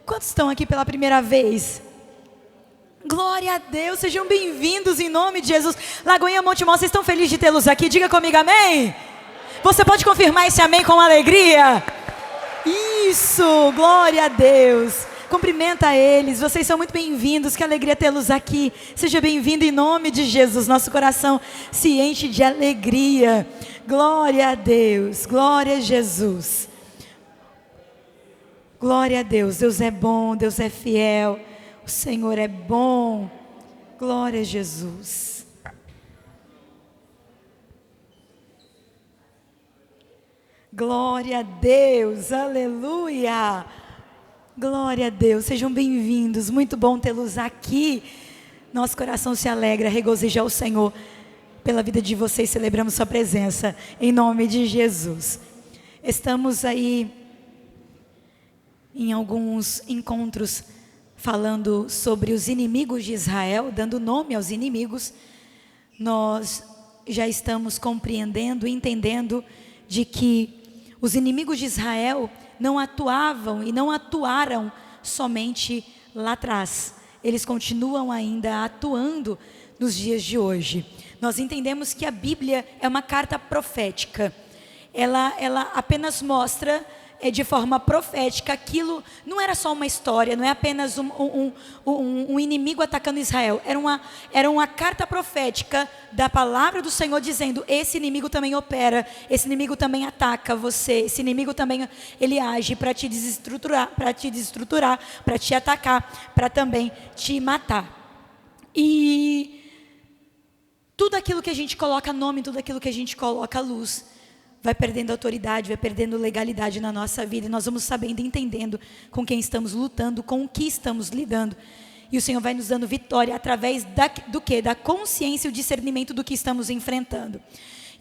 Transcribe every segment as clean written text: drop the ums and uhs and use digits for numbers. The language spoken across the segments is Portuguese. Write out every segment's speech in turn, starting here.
Quantos estão aqui pela primeira vez? Glória a Deus, sejam bem-vindos em nome de Jesus. Lagoinha Monte Mó, vocês estão felizes de tê-los aqui? Diga comigo amém. Você pode confirmar esse amém com alegria? Isso, glória a Deus. Cumprimenta eles, vocês são muito bem-vindos, que alegria tê-los aqui. Seja bem-vindo em nome de Jesus, nosso coração se enche de alegria. Glória a Deus, glória a Jesus. Glória a Deus, Deus é bom, Deus é fiel, o Senhor é bom. Glória a Jesus. Glória a Deus, aleluia. Glória a Deus, sejam bem-vindos, muito bom tê-los aqui. Nosso coração se alegra, regozija o Senhor pela vida de vocês, celebramos sua presença, em nome de Jesus. Estamos aí em alguns encontros falando sobre os inimigos de Israel, dando nome aos inimigos. Nós já estamos compreendendo, entendendo de que os inimigos de Israel não atuavam e não atuaram somente lá atrás. Eles continuam ainda atuando nos dias de hoje. Nós entendemos que a Bíblia é uma carta profética. Ela apenas mostra de forma profética aquilo. Não era só uma história, não é apenas um inimigo atacando Israel. Era uma carta profética da palavra do Senhor dizendo: esse inimigo também opera, esse inimigo também ataca você, esse inimigo também ele age para te desestruturar, para te atacar, para também te matar. E tudo aquilo que a gente coloca nome, tudo aquilo que a gente coloca luz, vai perdendo autoridade, vai perdendo legalidade na nossa vida. E nós vamos sabendo e entendendo com quem estamos lutando, com o que estamos lidando. E o Senhor vai nos dando vitória através do quê? Da consciência e o discernimento do que estamos enfrentando.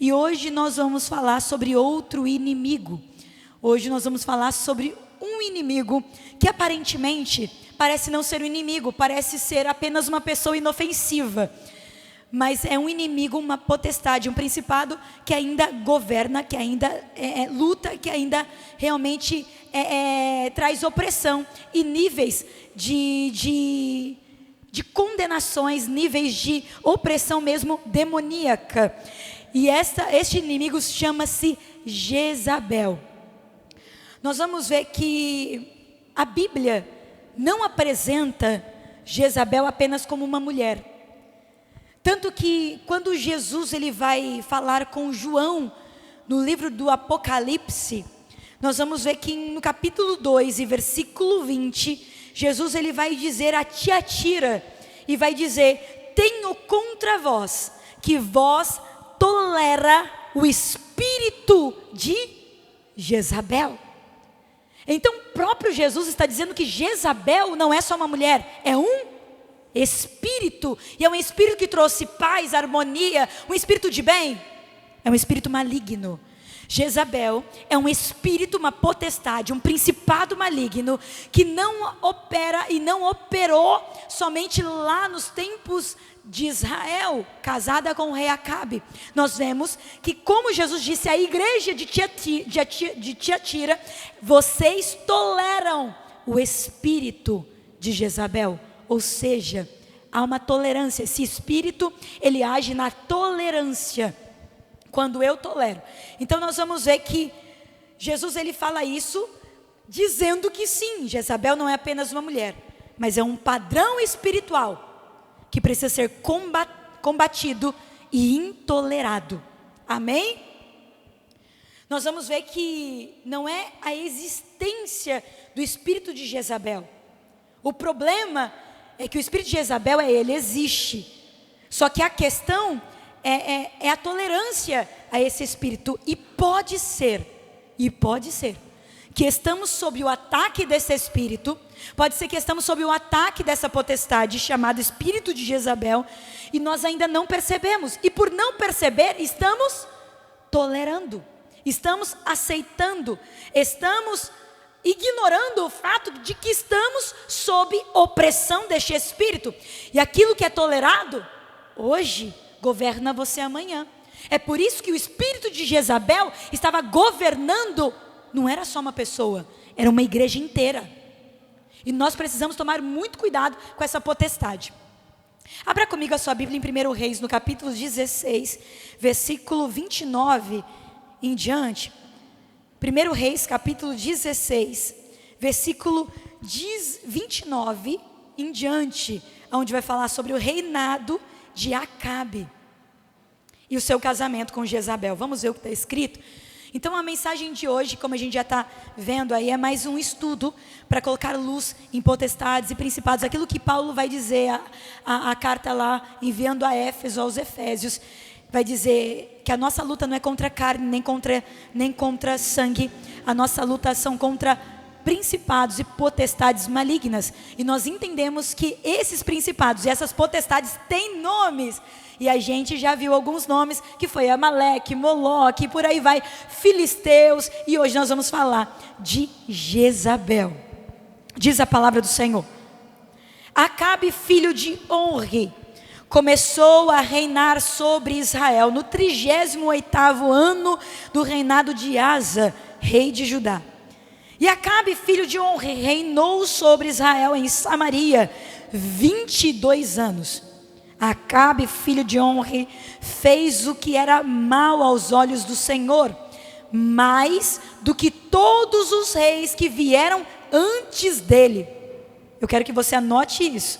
E hoje nós vamos falar sobre outro inimigo. Hoje nós vamos falar sobre um inimigo que aparentemente parece não ser um inimigo, parece ser apenas uma pessoa inofensiva. Mas é um inimigo, uma potestade, um principado que ainda governa, que ainda luta, que ainda realmente traz opressão e níveis de condenações, níveis de opressão mesmo demoníaca. E este inimigo chama-se Jezabel. Nós vamos ver que a Bíblia não apresenta Jezabel apenas como uma mulher. Tanto que quando Jesus ele vai falar com João no livro do Apocalipse, nós vamos ver que no capítulo 2 e versículo 20, Jesus ele vai dizer a Tiatira, e vai dizer: tenho contra vós, que vós tolera o espírito de Jezabel. Então o próprio Jesus está dizendo que Jezabel não é só uma mulher, é um espírito, e é um espírito que trouxe paz, harmonia, um espírito de bem. É um espírito maligno. Jezabel é um espírito, uma potestade, um principado maligno que não opera e não operou somente lá nos tempos de Israel, casada com o rei Acabe. Nós vemos que, como Jesus disse à igreja de Tiatira, vocês toleram o espírito de Jezabel. Ou seja, há uma tolerância. Esse espírito, ele age na tolerância. Quando eu tolero. Então nós vamos ver que Jesus ele fala isso dizendo que sim, Jezabel não é apenas uma mulher, mas é um padrão espiritual que precisa ser combatido e intolerado. Amém? Nós vamos ver que não é a existência do espírito de Jezabel. O problema é que o espírito de Jezabel ele existe. Só que a questão é a tolerância a esse espírito. E pode ser que estamos sob o ataque desse espírito. Pode ser que estamos sob o ataque dessa potestade chamada espírito de Jezabel, e nós ainda não percebemos. E por não perceber, estamos tolerando, estamos aceitando, estamos ignorando o fato de que estamos sob opressão deste espírito. E aquilo que é tolerado hoje governa você amanhã. É por isso que o espírito de Jezabel estava governando. Não era só uma pessoa, era uma igreja inteira. E nós precisamos tomar muito cuidado com essa potestade. Abra comigo a sua Bíblia em 1 Reis, no capítulo 16, versículo 29 em diante. 1 Reis, capítulo 16, versículo 29 em diante, onde vai falar sobre o reinado de Acabe e o seu casamento com Jezabel. Vamos ver o que está escrito? Então a mensagem de hoje, como a gente já está vendo aí, é mais um estudo para colocar luz em potestades e principados. Aquilo que Paulo vai dizer, a carta lá, enviando a Éfeso, aos Efésios, vai dizer que a nossa luta não é contra carne, nem contra sangue. A nossa luta são contra principados e potestades malignas. E nós entendemos que esses principados e essas potestades têm nomes. E a gente já viu alguns nomes, que foi Amaleque, Moloque, e por aí vai, filisteus. E hoje nós vamos falar de Jezabel. Diz a palavra do Senhor: Acabe, filho de Onri, começou a reinar sobre Israel no 38º ano do reinado de Asa, rei de Judá. E Acabe, filho de Onri, reinou sobre Israel em Samaria 22 anos. Acabe, filho de Onri, fez o que era mal aos olhos do Senhor, mais do que todos os reis que vieram antes dele. Eu quero que você anote isso.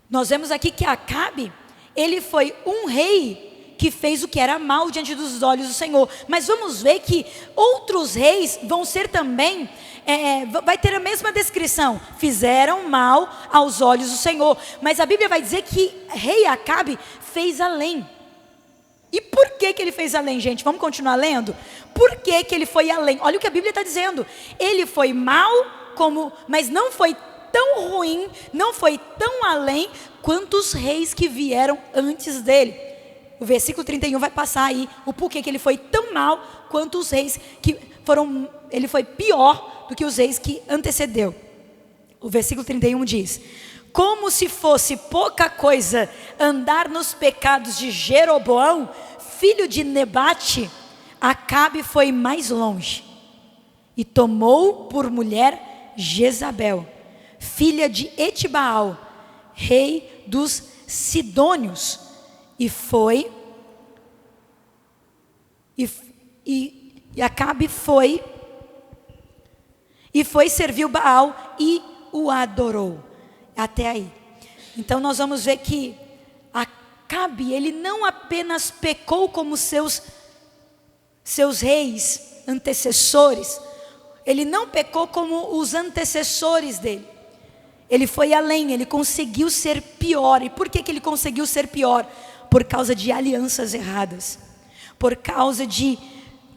Nós vemos aqui que Acabe, ele foi um rei que fez o que era mal diante dos olhos do Senhor. Mas vamos ver que outros reis vão ser também, vai ter a mesma descrição. Fizeram mal aos olhos do Senhor. Mas a Bíblia vai dizer que rei Acabe fez além. E por que ele fez além, gente? Vamos continuar lendo? Por que ele foi além? Olha o que a Bíblia está dizendo. Ele foi mal, mas não foi tão ruim, não foi tão além quanto os reis que vieram antes dele. O versículo 31 vai passar aí o porquê que ele foi tão mal quanto os reis que foram. Ele foi pior do que os reis que antecedeu. O versículo 31 diz: como se fosse pouca coisa andar nos pecados de Jeroboão, filho de Nebate, Acabe foi mais longe e tomou por mulher Jezabel, filha de Etibaal, rei dos Sidônios, e Acabe foi servir o Baal e o adorou. Até aí. Então nós vamos ver que Acabe, ele não apenas pecou como seus reis antecessores, ele não pecou como os antecessores dele. Ele foi além, ele conseguiu ser pior. E por que ele conseguiu ser pior? Por causa de alianças erradas, por causa de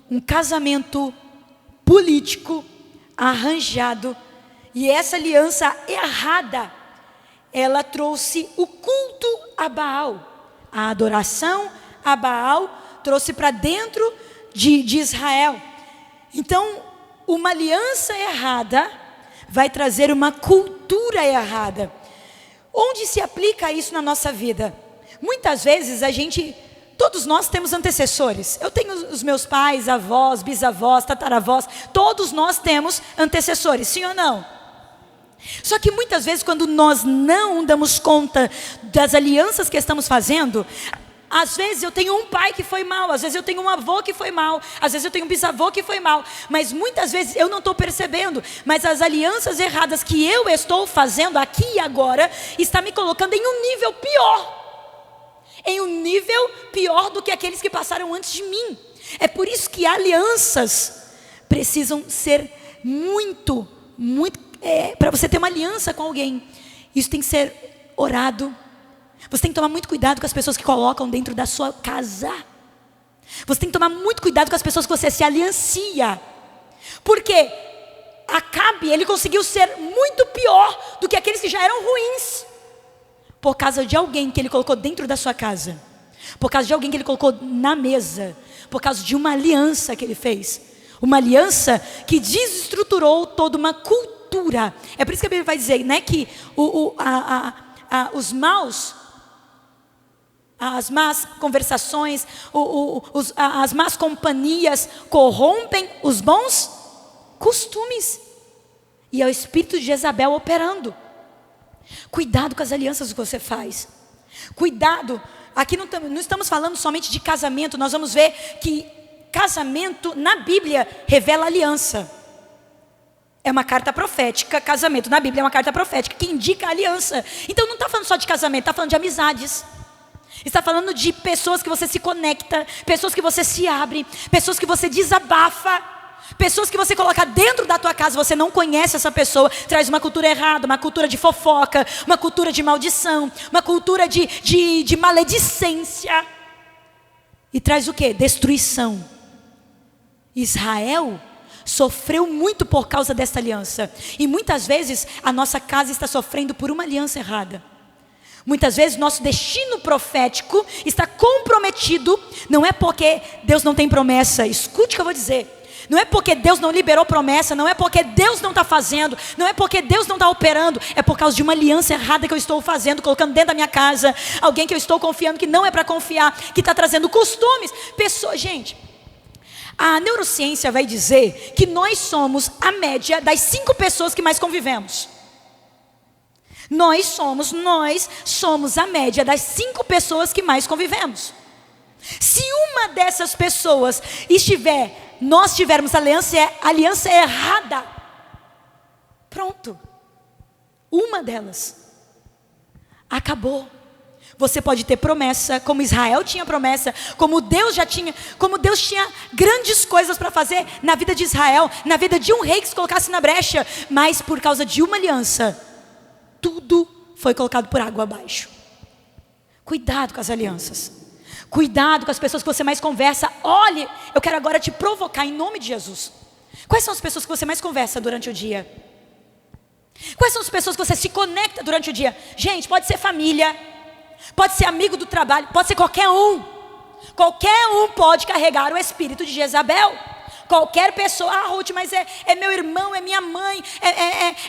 um casamento político arranjado. E essa aliança errada, ela trouxe o culto a Baal, a adoração a Baal, trouxe para dentro de Israel. Então, uma aliança errada vai trazer uma cultura errada. Onde se aplica isso na nossa vida? Muitas vezes todos nós temos antecessores. Eu tenho os meus pais, avós, bisavós, tataravós. Todos nós temos antecessores, sim ou não? Só que muitas vezes, quando nós não damos conta das alianças que estamos fazendo, às vezes eu tenho um pai que foi mal, às vezes eu tenho um avô que foi mal, às vezes eu tenho um bisavô que foi mal, mas muitas vezes eu não estou percebendo, mas as alianças erradas que eu estou fazendo aqui e agora, está me colocando em um nível pior. Em um nível pior do que aqueles que passaram antes de mim. É por isso que alianças precisam ser muito, para você ter uma aliança com alguém, isso tem que ser orado. Você tem que tomar muito cuidado com as pessoas que colocam dentro da sua casa. Você tem que tomar muito cuidado com as pessoas que você se aliancia. Porque Acabe, ele conseguiu ser muito pior do que aqueles que já eram ruins, por causa de alguém que ele colocou dentro da sua casa, por causa de alguém que ele colocou na mesa, por causa de uma aliança que ele fez, uma aliança que desestruturou toda uma cultura. É por isso que a Bíblia vai dizer, né, que as más conversações, as más companhias corrompem os bons costumes. E é o espírito de Jezabel operando. Cuidado com as alianças que você faz. Cuidado. Aqui não estamos falando somente de casamento. Nós vamos ver que casamento na Bíblia revela aliança. É uma carta profética. Casamento na Bíblia é uma carta profética que indica a aliança. Então não está falando só de casamento, está falando de amizades. Está falando de pessoas que você se conecta, pessoas que você se abre, pessoas que você desabafa, pessoas que você coloca dentro da tua casa. Você não conhece essa pessoa, traz uma cultura errada, uma cultura de fofoca, uma cultura de maldição, uma cultura de maledicência. E traz o quê? Destruição. Israel sofreu muito por causa dessa aliança. E muitas vezes a nossa casa está sofrendo por uma aliança errada. Muitas vezes nosso destino profético está comprometido. Não é porque Deus não tem promessa. Escute o que eu vou dizer. Não é porque Deus não liberou promessa. Não é porque Deus não está fazendo. Não é porque Deus não está operando. É por causa de uma aliança errada que eu estou fazendo, colocando dentro da minha casa. Alguém que eu estou confiando que não é para confiar, que está trazendo costumes. Pessoas, gente, a neurociência vai dizer que nós somos a média das 5 pessoas que mais convivemos. Nós somos a média das 5 pessoas que mais convivemos. Se uma dessas pessoas nós tivermos aliança errada, pronto. Uma delas acabou. Você pode ter promessa, como Israel tinha promessa, como Deus tinha grandes coisas para fazer na vida de Israel, na vida de um rei que se colocasse na brecha, mas por causa de uma aliança, tudo foi colocado por água abaixo. Cuidado com as alianças. Cuidado com as pessoas que você mais conversa. Olhe, eu quero agora te provocar em nome de Jesus. Quais são as pessoas que você mais conversa durante o dia? Quais são as pessoas que você se conecta durante o dia? Gente, pode ser família, pode ser amigo do trabalho, pode ser qualquer um. Qualquer um pode carregar o espírito de Jezabel. Qualquer pessoa, Ruth, mas é meu irmão, é minha mãe,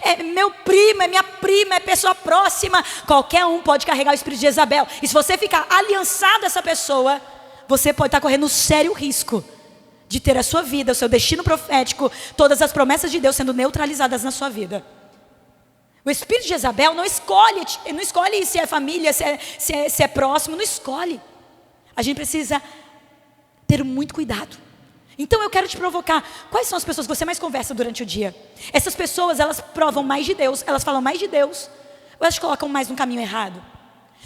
é meu primo, é minha prima, é pessoa próxima. Qualquer um pode carregar o espírito de Jezabel. E se você ficar aliançado a essa pessoa, você pode estar correndo um sério risco de ter a sua vida, o seu destino profético, todas as promessas de Deus sendo neutralizadas na sua vida. O espírito de Jezabel não escolhe se é família, se é próximo, não escolhe. A gente precisa ter muito cuidado. Então eu quero te provocar. Quais são as pessoas que você mais conversa durante o dia? Essas pessoas, elas provam mais de Deus, elas falam mais de Deus, ou elas te colocam mais no caminho errado?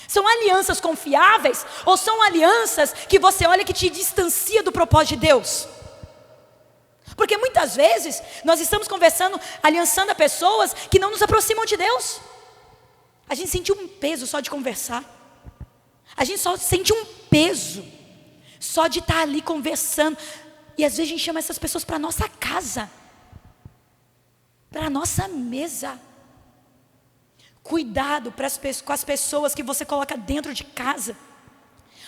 São alianças confiáveis, ou são alianças que você olha que te distancia do propósito de Deus? Porque muitas vezes nós estamos conversando, aliançando a pessoas que não nos aproximam de Deus. A gente sente um peso só de conversar. A gente só sente um peso só de estar ali conversando. E às vezes a gente chama essas pessoas para a nossa casa, para a nossa mesa. Cuidado com as pessoas que você coloca dentro de casa.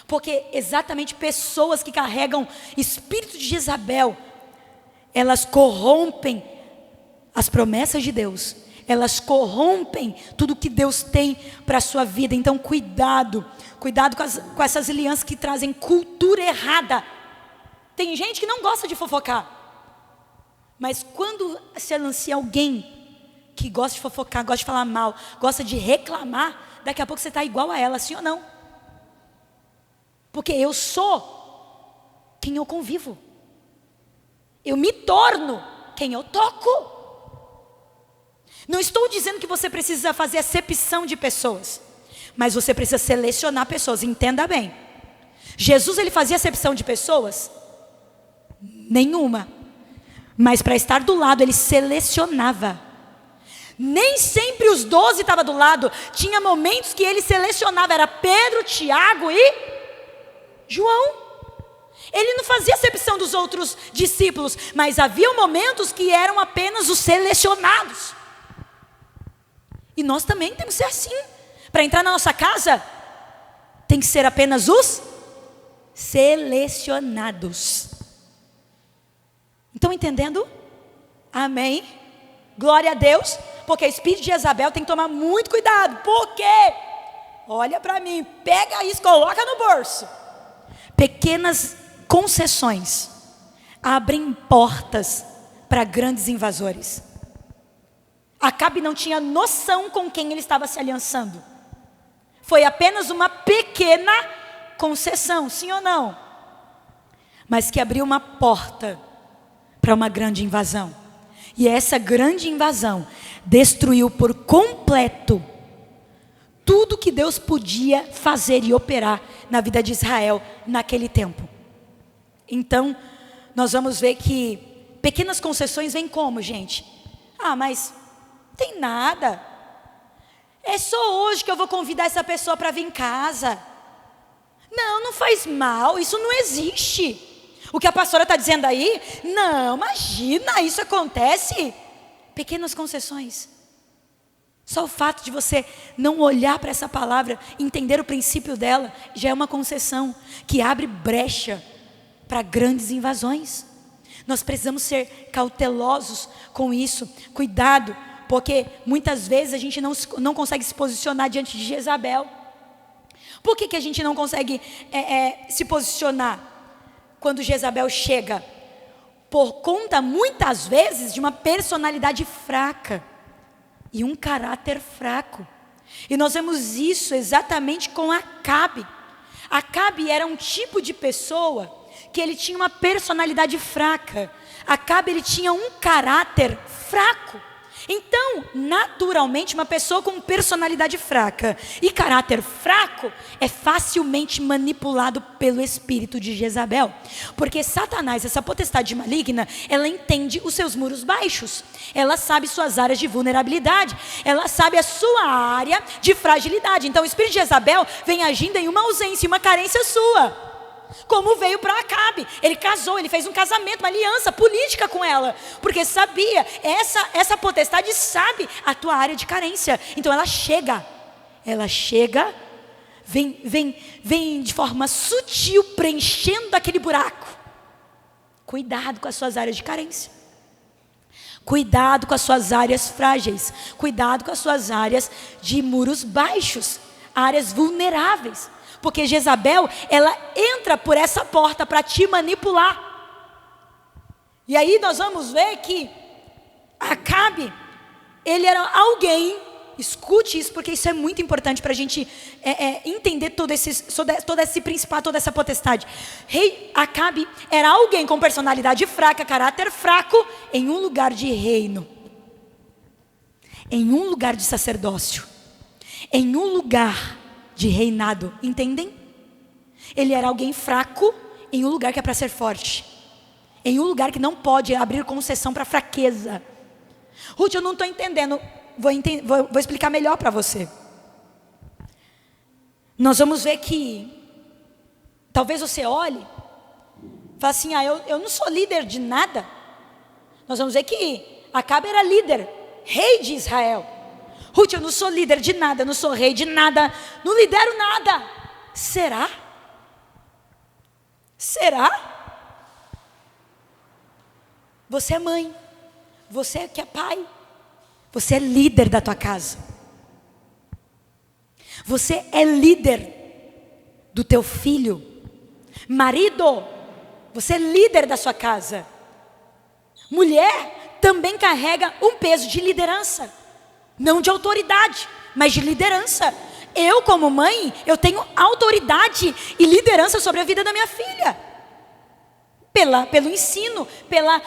Porque exatamente pessoas que carregam espírito de Jezabel, elas corrompem as promessas de Deus. Elas corrompem tudo que Deus tem para a sua vida. Então cuidado com essas alianças que trazem cultura errada. Tem gente que não gosta de fofocar, mas quando se anuncia alguém que gosta de fofocar, gosta de falar mal, gosta de reclamar, daqui a pouco você está igual a ela, sim ou não? Porque eu sou quem eu convivo. Eu me torno quem eu toco. Não estou dizendo que você precisa fazer acepção de pessoas, mas você precisa selecionar pessoas, entenda bem. Jesus, ele fazia acepção de pessoas? Nenhuma. Mas para estar do lado, ele selecionava. Nem sempre os 12 estavam do lado. Tinha momentos que ele selecionava. Era Pedro, Tiago e João. Ele não fazia acepção dos outros discípulos, mas havia momentos que eram apenas os selecionados. E nós também temos que ser assim. Para entrar na nossa casa, tem que ser apenas os selecionados. Estão entendendo? Amém? Glória a Deus. Porque o espírito de Jezabel tem que tomar muito cuidado. Por quê? Olha para mim, pega isso, coloca no bolso. Pequenas concessões abrem portas para grandes invasores. Acabe não tinha noção com quem ele estava se aliançando. Foi apenas uma pequena concessão, sim ou não? Mas que abriu uma porta para uma grande invasão. E essa grande invasão destruiu por completo tudo que Deus podia fazer e operar na vida de Israel naquele tempo. Então, nós vamos ver que pequenas concessões vêm como, gente? Mas não tem nada. É só hoje que eu vou convidar essa pessoa para vir em casa. Não faz mal, isso não existe. O que a pastora está dizendo aí? Não, imagina, isso acontece. Pequenas concessões. Só o fato de você não olhar para essa palavra, entender o princípio dela, já é uma concessão que abre brecha para grandes invasões. Nós precisamos ser cautelosos com isso, cuidado, porque muitas vezes a gente não consegue se posicionar diante de Jezabel. Por que a gente não consegue se posicionar quando Jezabel chega? Por conta, muitas vezes, de uma personalidade fraca e um caráter fraco. E nós vemos isso exatamente com Acabe. Acabe era um tipo de pessoa que ele tinha uma personalidade fraca. Acabe, ele tinha um caráter fraco. Então, naturalmente, uma pessoa com personalidade fraca e caráter fraco é facilmente manipulado pelo espírito de Jezabel. Porque Satanás, essa potestade maligna, ela entende os seus muros baixos. Ela sabe suas áreas de vulnerabilidade. Ela sabe a sua área de fragilidade. Então, o espírito de Jezabel vem agindo em uma ausência, em uma carência sua. Como veio para Acabe, ele casou, ele fez um casamento, uma aliança política com ela, porque sabia, essa potestade sabe a tua área de carência. Então ela chega, vem de forma sutil, preenchendo aquele buraco. Cuidado com as suas áreas de carência, cuidado com as suas áreas frágeis, cuidado com as suas áreas de muros baixos, áreas vulneráveis. Porque Jezabel, ela entra por essa porta para te manipular. E aí nós vamos ver que Acabe, ele era alguém, escute isso, porque isso é muito importante para a gente entender todo esse principado, toda essa potestade. Rei Acabe era alguém com personalidade fraca, caráter fraco, em um lugar de reino, em um lugar de sacerdócio, em um lugar de reinado, entendem? Ele era alguém fraco em um lugar que é para ser forte, em um lugar que não pode abrir concessão para fraqueza. Ruth, eu não estou entendendo, vou explicar melhor para você. Nós vamos ver que talvez você olhe e fale assim, eu não sou líder de nada. Nós vamos ver que Acabe era líder, rei de Israel. Ruth, eu não sou líder de nada, eu não sou rei de nada, não lidero nada. Será? Você é mãe, você que é pai, você é líder da tua casa. Você é líder do teu filho. Marido, você é líder da sua casa. Mulher também carrega um peso de liderança. Não de autoridade, mas de liderança. Eu, como mãe, eu tenho autoridade e liderança sobre a vida da minha filha. Pelo ensino, pela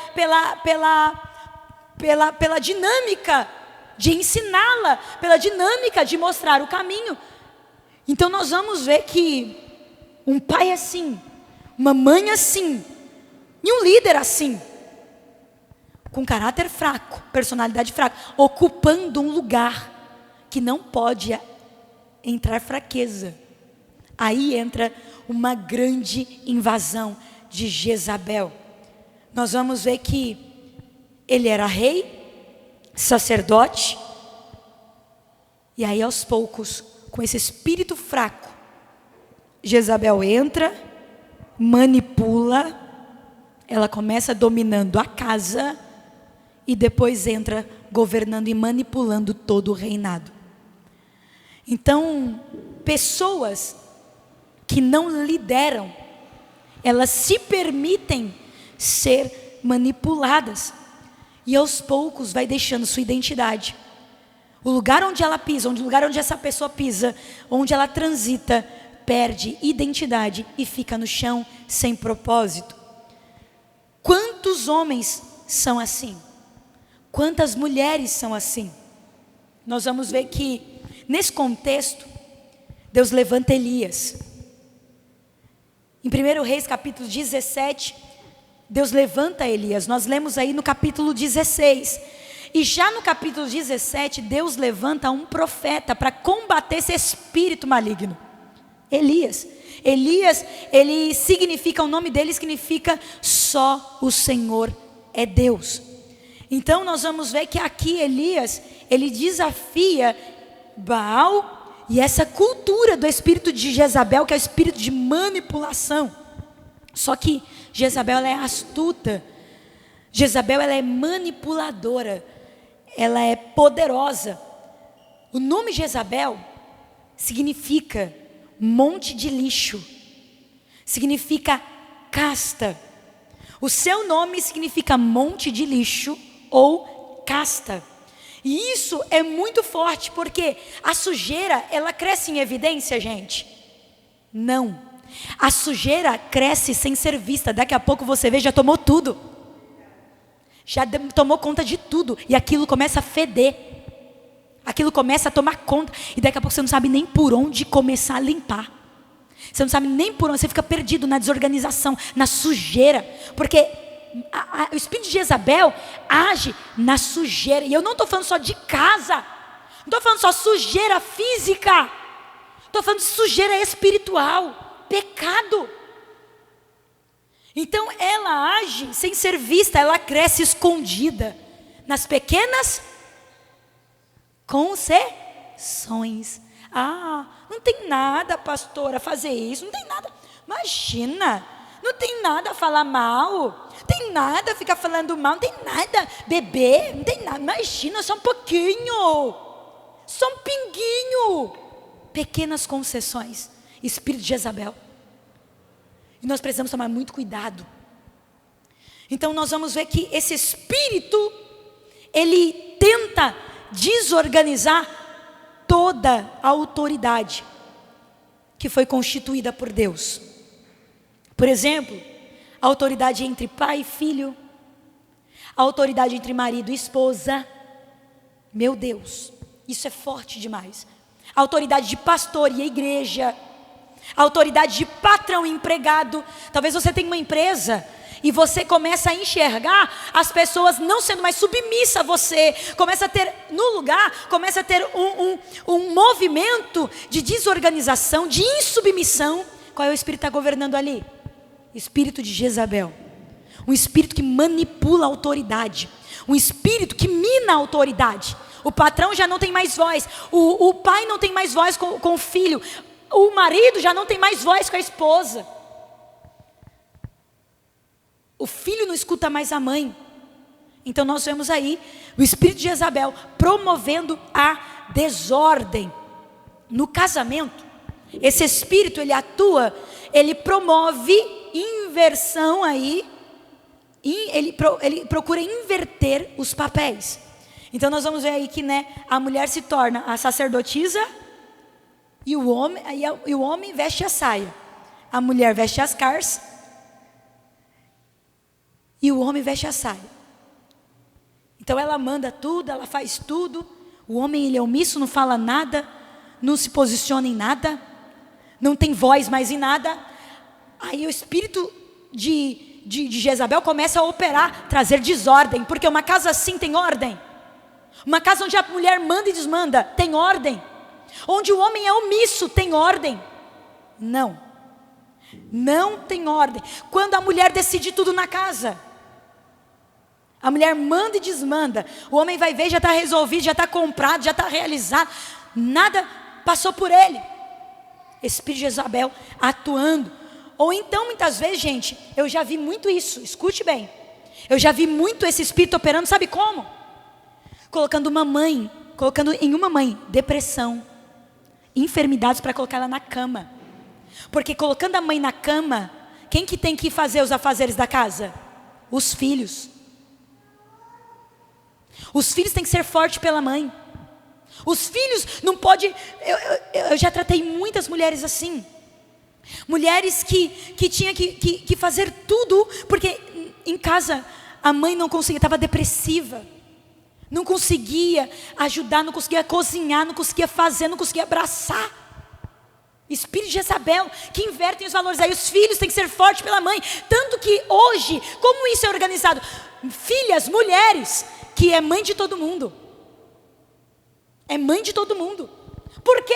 dinâmica de ensiná-la, pela dinâmica de mostrar o caminho. Então nós vamos ver que um pai assim, uma mãe assim, e um líder assim, com caráter fraco, personalidade fraca, ocupando um lugar que não pode entrar fraqueza. Aí entra uma grande invasão de Jezabel. Nós vamos ver que ele era rei, sacerdote, e aí aos poucos, com esse espírito fraco, Jezabel entra, manipula, ela começa dominando a casa, e depois entra governando e manipulando todo o reinado. Então, pessoas que não lideram, elas se permitem ser manipuladas. E aos poucos vai deixando sua identidade. O lugar onde ela pisa, o lugar onde essa pessoa pisa, onde ela transita, perde identidade e fica no chão sem propósito. Quantos homens são assim? Quantas mulheres são assim? Nós vamos ver que, nesse contexto, Deus levanta Elias. Em 1 Reis, capítulo 17, Deus levanta Elias. Nós lemos aí no capítulo 16. E já no capítulo 17, Deus levanta um profeta para combater esse espírito maligno. Elias. Elias, ele significa, o nome dele significa só o Senhor é Deus. Então nós vamos ver que aqui Elias, ele desafia Baal e essa cultura do espírito de Jezabel, que é o espírito de manipulação. Só que Jezabel, ela é astuta. Jezabel, ela é manipuladora. Ela é poderosa. O nome Jezabel significa monte de lixo, significa casta. O seu nome significa monte de lixo ou casta. E isso é muito forte, porque a sujeira, ela cresce em evidência, gente? Não. A sujeira cresce sem ser vista. Daqui a pouco você vê, já tomou tudo. Já tomou conta de tudo. E aquilo começa a feder. Aquilo começa a tomar conta. E daqui a pouco você não sabe nem por onde começar a limpar. Você não sabe nem por onde. Você fica perdido na desorganização, na sujeira. Porque o espírito de Jezabel age na sujeira. E eu não estou falando só de casa. Não estou falando só sujeira física. Estou falando de sujeira espiritual. Pecado. Então ela age sem ser vista. Ela cresce escondida nas pequenas concessões. Não tem nada, pastora, fazer isso. Não tem nada. Imagina. Não tem nada a falar mal. Não tem nada a ficar falando mal. Não tem nada. Beber. Não tem nada. Imagina, só um pouquinho. Só um pinguinho. Pequenas concessões. Espírito de Jezabel. E nós precisamos tomar muito cuidado. Então nós vamos ver que esse espírito, ele tenta desorganizar toda a autoridade que foi constituída por Deus. Por exemplo, a autoridade entre pai e filho, a autoridade entre marido e esposa. Meu Deus, isso é forte demais. A autoridade de pastor e a igreja, a autoridade de patrão e empregado. Talvez você tenha uma empresa e você começa a enxergar as pessoas não sendo mais submissas a você. Começa a ter, no lugar, começa a ter um movimento de desorganização, de insubmissão. Qual é o espírito que está governando ali? Espírito de Jezabel. Um espírito que manipula a autoridade. Um espírito que mina a autoridade. O patrão já não tem mais voz. O pai não tem mais voz com o filho. O marido já não tem mais voz com a esposa. O filho não escuta mais a mãe. Então nós vemos aí o espírito de Jezabel promovendo a desordem no casamento. Esse espírito, ele atua, ele promove inversão aí, ele procura inverter os papéis. Então nós vamos ver aí que, né, a mulher se torna a sacerdotisa e o homem veste a saia. A mulher veste as calças e o homem veste a saia. Então ela manda tudo, ela faz tudo. O homem, ele é omisso, não fala nada, não se posiciona em nada, não tem voz mais em nada. Aí o espírito de Jezabel começa a operar, trazer desordem, porque uma casa assim tem ordem. Uma casa onde a mulher manda e desmanda, tem ordem. Onde o homem é omisso, tem ordem. Não tem ordem. Quando a mulher decide tudo na casa, a mulher manda e desmanda, o homem vai ver, já está resolvido, já está comprado, já está realizado, nada passou por ele. Espírito de Jezabel atuando. Ou então, muitas vezes, gente, eu já vi muito isso, escute bem, eu já vi muito esse espírito operando, sabe como? Colocando em uma mãe depressão, enfermidades, para colocar ela na cama. Porque colocando a mãe na cama, quem que tem que fazer os afazeres da casa? Os filhos. Os filhos têm que ser fortes pela mãe. Os filhos não podem... Eu já tratei muitas mulheres assim. Mulheres que tinham que fazer tudo, porque em casa a mãe não conseguia, estava depressiva. Não conseguia ajudar, não conseguia cozinhar, não conseguia fazer, não conseguia abraçar. Espírito de Jezabel, que invertem os valores. Aí os filhos têm que ser fortes pela mãe. Tanto que hoje, como isso é organizado? Filhas, mulheres, que é mãe de todo mundo. É mãe de todo mundo. Por quê?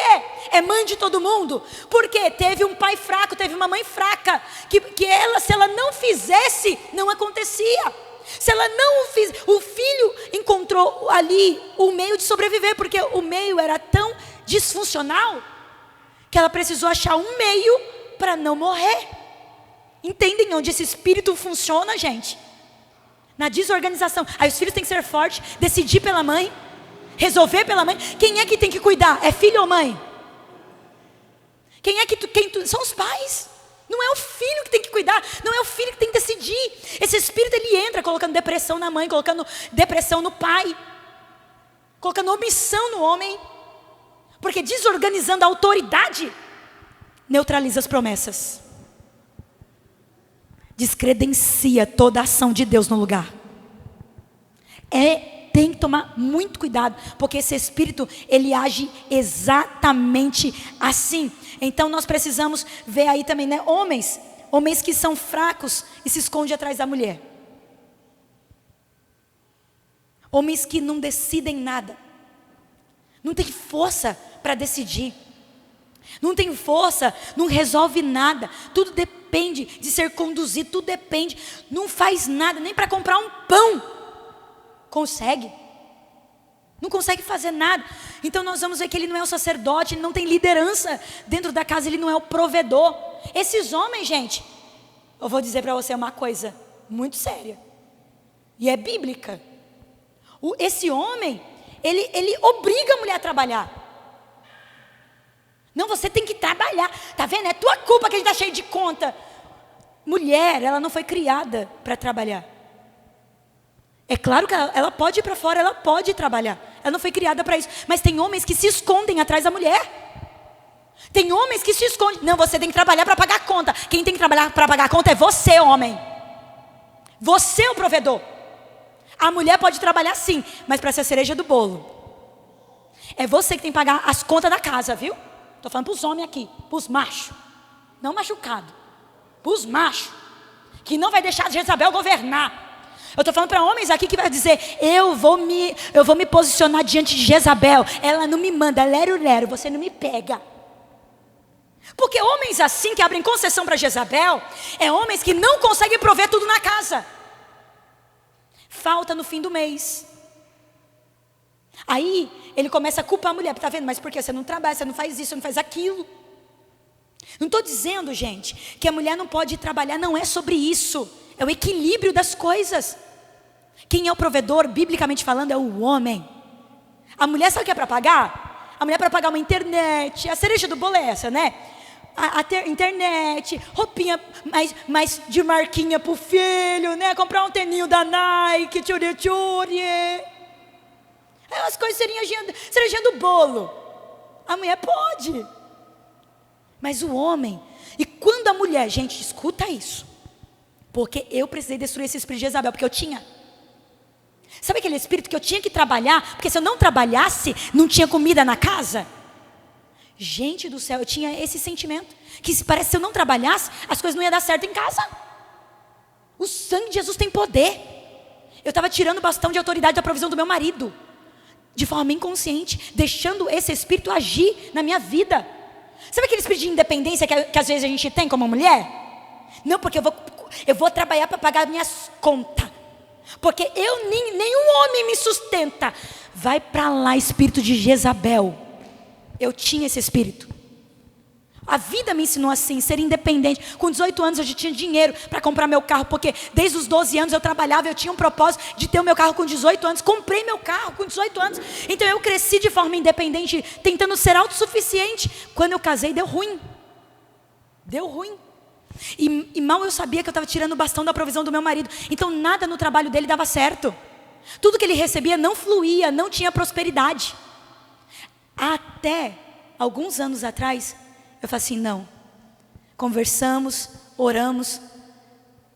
É mãe de todo mundo? Porque teve um pai fraco, teve uma mãe fraca, que ela, se ela não fizesse, não acontecia. Se ela não fiz, o filho encontrou ali o meio de sobreviver, porque o meio era tão disfuncional, que ela precisou achar um meio para não morrer. Entendem onde esse espírito funciona, gente? Na desorganização. Aí os filhos têm que ser fortes, decidir pela mãe, resolver pela mãe. Quem é que tem que cuidar? É filho ou mãe? São os pais. Não é o filho que tem que cuidar, não é o filho que tem que decidir. Esse espírito, ele entra colocando depressão na mãe, colocando depressão no pai, colocando omissão no homem, porque desorganizando a autoridade, neutraliza as promessas, descredencia toda a ação de Deus no lugar. Tem que tomar muito cuidado, porque esse espírito, ele age exatamente assim. Então nós precisamos ver aí também, né, homens que são fracos e se escondem atrás da mulher. Homens que não decidem nada, não tem força para decidir, não tem força, não resolve nada, tudo depende de ser conduzido, tudo depende, não faz nada, nem para comprar um pão consegue, não consegue fazer nada. Então nós vamos ver que ele não é o sacerdote, ele não tem liderança dentro da casa, ele não é o provedor. Esses homens, gente, eu vou dizer para você uma coisa muito séria, e é bíblica. Esse homem, ele obriga a mulher a trabalhar. Não, você tem que trabalhar, tá vendo? É tua culpa que a gente está cheio de conta. Mulher, ela não foi criada para trabalhar. É claro que ela pode ir para fora, ela pode trabalhar. Ela não foi criada para isso. Mas tem homens que se escondem atrás da mulher. Tem homens que se escondem. Não, você tem que trabalhar para pagar a conta. Quem tem que trabalhar para pagar a conta é você, homem. Você é o provedor. A mulher pode trabalhar sim, mas para ser a cereja do bolo. É você que tem que pagar as contas da casa, viu? Estou falando para os homens aqui, para os machos. Não machucado. Para os machos. Que não vai deixar Jezabel governar. Eu estou falando para homens aqui que vai dizer, eu vou me posicionar diante de Jezabel. Ela não me manda, lero, você não me pega. Porque homens assim que abrem concessão para Jezabel, é homens que não conseguem prover tudo na casa. Falta no fim do mês. Aí ele começa a culpar a mulher, tá vendo? Mas por que você não trabalha, você não faz isso, você não faz aquilo? Não estou dizendo, gente, que a mulher não pode trabalhar, não é sobre isso. É o equilíbrio das coisas. Quem é o provedor, biblicamente falando, é o homem. A mulher sabe o que é para pagar? A mulher é para pagar uma internet. A cereja do bolo é essa, né? Internet, roupinha mais de marquinha pro filho, né? Comprar um teninho da Nike, tchuri. As coisas cerejinha do bolo. A mulher pode. Mas o homem, e quando a mulher, gente, escuta isso. Porque eu precisei destruir esse espírito de Jezabel, porque eu tinha. Sabe aquele espírito que eu tinha que trabalhar? Porque se eu não trabalhasse, não tinha comida na casa? Gente do céu, eu tinha esse sentimento. Que parece que se eu não trabalhasse, as coisas não iam dar certo em casa. O sangue de Jesus tem poder. Eu estava tirando o bastão de autoridade da provisão do meu marido. De forma inconsciente. Deixando esse espírito agir na minha vida. Sabe aquele espírito de independência que às vezes a gente tem como mulher? Não, porque eu vou trabalhar para pagar minhas contas. Porque nenhum homem me sustenta. Vai para lá, espírito de Jezabel. Eu tinha esse espírito. A vida me ensinou assim, ser independente. Com 18 anos eu já tinha dinheiro para comprar meu carro. Porque desde os 12 anos eu trabalhava. Eu tinha um propósito de ter o meu carro com 18 anos. Comprei meu carro com 18 anos. Então eu cresci de forma independente, tentando ser autossuficiente. Quando eu casei deu ruim. Deu ruim. E mal eu sabia que eu estava tirando o bastão da provisão do meu marido. Então nada no trabalho dele dava certo. Tudo que ele recebia não fluía, não tinha prosperidade. Até alguns anos atrás, eu falei assim, não. Conversamos, oramos.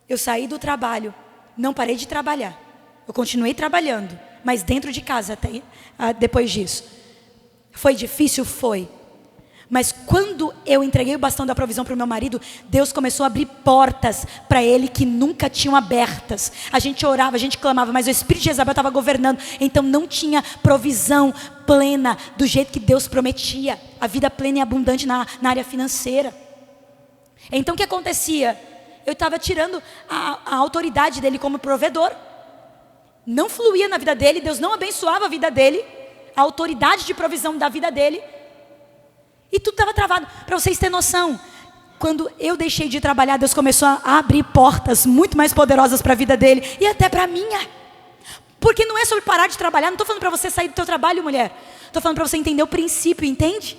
Eu saí do trabalho, não parei de trabalhar. Eu continuei trabalhando, mas dentro de casa até, depois disso. Foi difícil? Foi. Mas quando eu entreguei o bastão da provisão para o meu marido, Deus começou a abrir portas para ele que nunca tinham abertas. A gente orava, a gente clamava, mas o espírito de Jezabel estava governando. Então não tinha provisão plena do jeito que Deus prometia. A vida plena e abundante na área financeira. Então o que acontecia? Eu estava tirando a autoridade dele como provedor. Não fluía na vida dele, Deus não abençoava a vida dele. A autoridade de provisão da vida dele. E tudo estava travado. Para vocês terem noção, quando eu deixei de trabalhar, Deus começou a abrir portas muito mais poderosas para a vida dele. E até para a minha. Porque não é sobre parar de trabalhar. Não estou falando para você sair do teu trabalho, mulher. Estou falando para você entender o princípio, entende?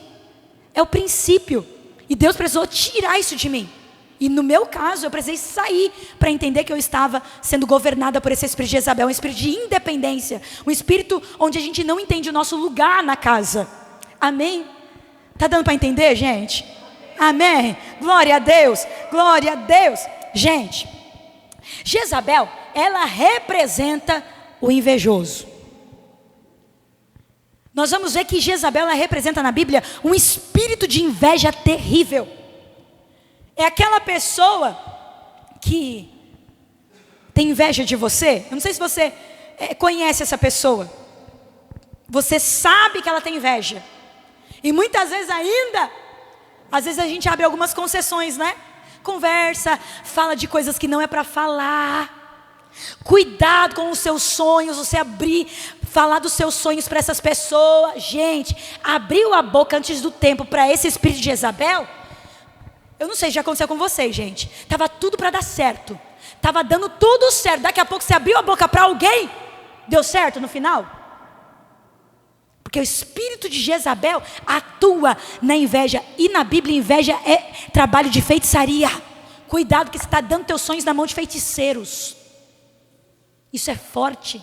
É o princípio. E Deus precisou tirar isso de mim. E no meu caso, eu precisei sair para entender que eu estava sendo governada por esse espírito de Jezabel. Um espírito de independência. Um espírito onde a gente não entende o nosso lugar na casa. Amém? Está dando para entender, gente? Amém? Glória a Deus, glória a Deus. Gente, Jezabel, ela representa o invejoso. Nós vamos ver que Jezabel, ela representa na Bíblia um espírito de inveja terrível. É aquela pessoa que tem inveja de você. Eu não sei se você conhece essa pessoa. Você sabe que ela tem inveja. E muitas vezes ainda, às vezes a gente abre algumas concessões, né? Conversa, fala de coisas que não é para falar. Cuidado com os seus sonhos, você falar dos seus sonhos para essas pessoas. Gente, abriu a boca antes do tempo para esse espírito de Jezabel. Eu não sei se já aconteceu com vocês, gente. Tava tudo para dar certo. Tava dando tudo certo. Daqui a pouco você abriu a boca para alguém, deu certo no final? Porque o espírito de Jezabel atua na inveja. E na Bíblia, inveja é trabalho de feitiçaria. Cuidado que você está dando teus sonhos na mão de feiticeiros. Isso é forte.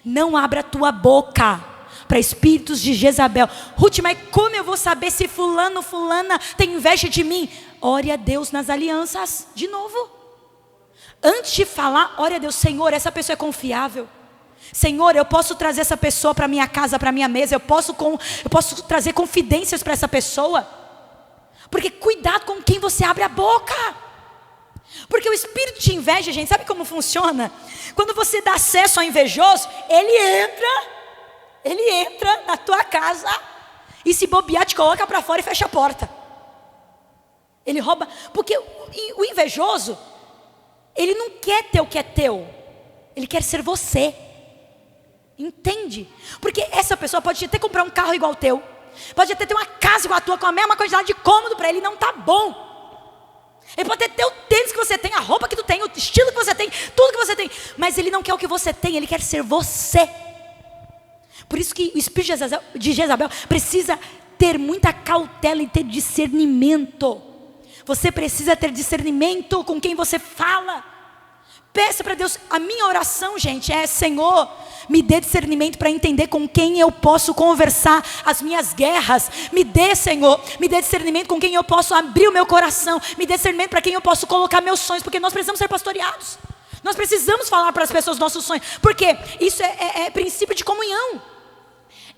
Não abra a tua boca para espíritos de Jezabel. Ruth, mas como eu vou saber se fulano, fulana tem inveja de mim? Ore a Deus nas alianças. De novo. Antes de falar, ore a Deus. Senhor, essa pessoa é confiável. Senhor, eu posso trazer essa pessoa para minha casa, para minha mesa. Eu posso trazer confidências para essa pessoa. Porque cuidado com quem você abre a boca. Porque o espírito de inveja, gente, sabe como funciona? Quando você dá acesso ao invejoso, ele entra na tua casa e se bobear, te coloca para fora e fecha a porta. Ele rouba, porque o invejoso, ele não quer ter o que é teu. Ele quer ser você. Entende? Porque essa pessoa pode até comprar um carro igual ao teu, pode até ter uma casa igual a tua, com a mesma quantidade de cômodo para ele, não tá bom. Ele pode até ter o tênis que você tem, a roupa que tu tem, o estilo que você tem, tudo que você tem, mas ele não quer o que você tem, ele quer ser você. Por isso que o espírito de Jezabel precisa ter muita cautela e ter discernimento. Você precisa ter discernimento com quem você fala. Peça para Deus. A minha oração, gente, é: Senhor, me dê discernimento para entender com quem eu posso conversar as minhas guerras. Me dê, Senhor, me dê discernimento com quem eu posso abrir o meu coração. Me dê discernimento para quem eu posso colocar meus sonhos, porque nós precisamos ser pastoreados. Nós precisamos falar para as pessoas nossos sonhos, porque isso é princípio de comunhão.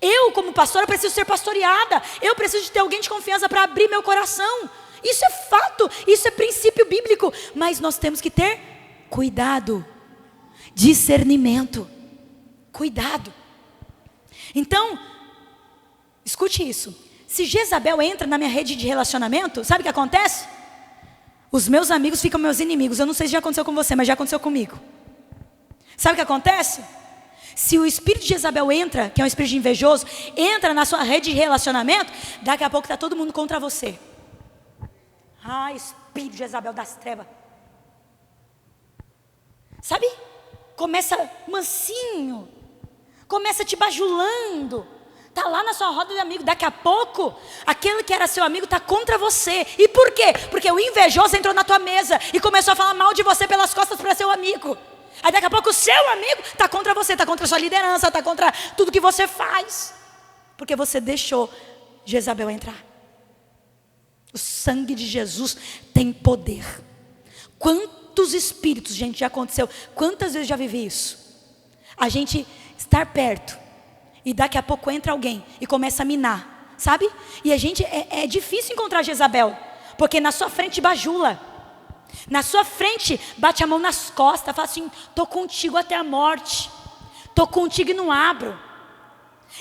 Eu, como pastora, preciso ser pastoreada. Eu preciso de ter alguém de confiança para abrir meu coração. Isso é fato, isso é princípio bíblico. Mas nós temos que ter cuidado, discernimento, cuidado. Então, escute isso. Se Jezabel entra na minha rede de relacionamento, sabe o que acontece? Os meus amigos ficam meus inimigos. Eu não sei se já aconteceu com você, mas já aconteceu comigo. Sabe o que acontece? Se o espírito de Jezabel entra, que é um espírito de invejoso, entra na sua rede de relacionamento, daqui a pouco está todo mundo contra você. Ah, espírito de Jezabel das trevas. Sabe? Começa mansinho, começa te bajulando, está lá na sua roda de amigo. Daqui a pouco, aquele que era seu amigo está contra você. E por quê? Porque o invejoso entrou na tua mesa e começou a falar mal de você pelas costas para seu amigo. Aí daqui a pouco o seu amigo está contra você, está contra a sua liderança, está contra tudo que você faz. Porque você deixou Jezabel entrar. O sangue de Jesus tem poder. Quantos espíritos, gente, já aconteceu? Quantas vezes já vivi isso? A gente estar perto e daqui a pouco entra alguém e começa a minar, sabe? E a gente, é difícil encontrar Jezabel, porque na sua frente bajula, na sua frente bate a mão nas costas, fala assim: tô contigo até a morte, tô contigo e não abro.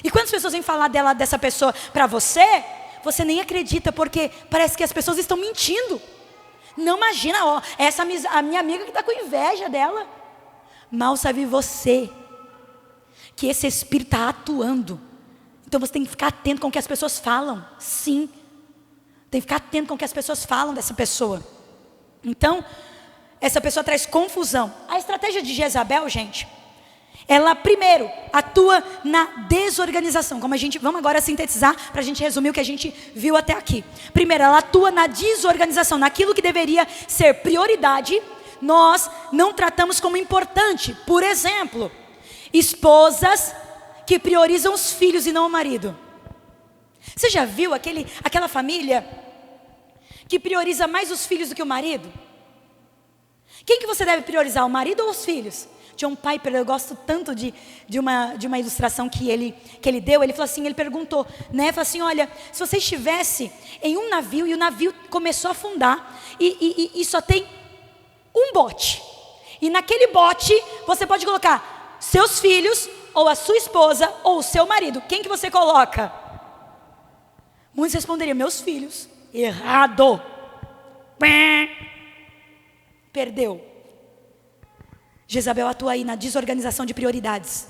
E quando as pessoas vêm falar dessa pessoa para você, você nem acredita, porque parece que as pessoas estão mentindo. Não imagina, ó, a minha amiga que está com inveja dela. Mal sabe você que esse espírito está atuando. Então você tem que ficar atento com o que as pessoas falam. Sim, tem que ficar atento com o que as pessoas falam dessa pessoa. Então, essa pessoa traz confusão. A estratégia de Jezabel, gente, ela primeiro atua na desorganização. Vamos agora sintetizar para a gente resumir o que a gente viu até aqui. Primeiro, ela atua na desorganização, naquilo que deveria ser prioridade, nós não tratamos como importante. Por exemplo, esposas que priorizam os filhos e não o marido. Você já viu aquela família que prioriza mais os filhos do que o marido? Quem que você deve priorizar, o marido ou os filhos? John Piper, eu gosto tanto de uma ilustração que ele deu. Ele falou assim, ele perguntou, né? Falou assim: olha, se você estivesse em um navio e o navio começou a afundar e só tem um bote, e naquele bote você pode colocar seus filhos, ou a sua esposa, ou o seu marido. Quem que você coloca? Muitos responderiam: meus filhos. Errado. Perdeu. Jezabel atua aí na desorganização de prioridades.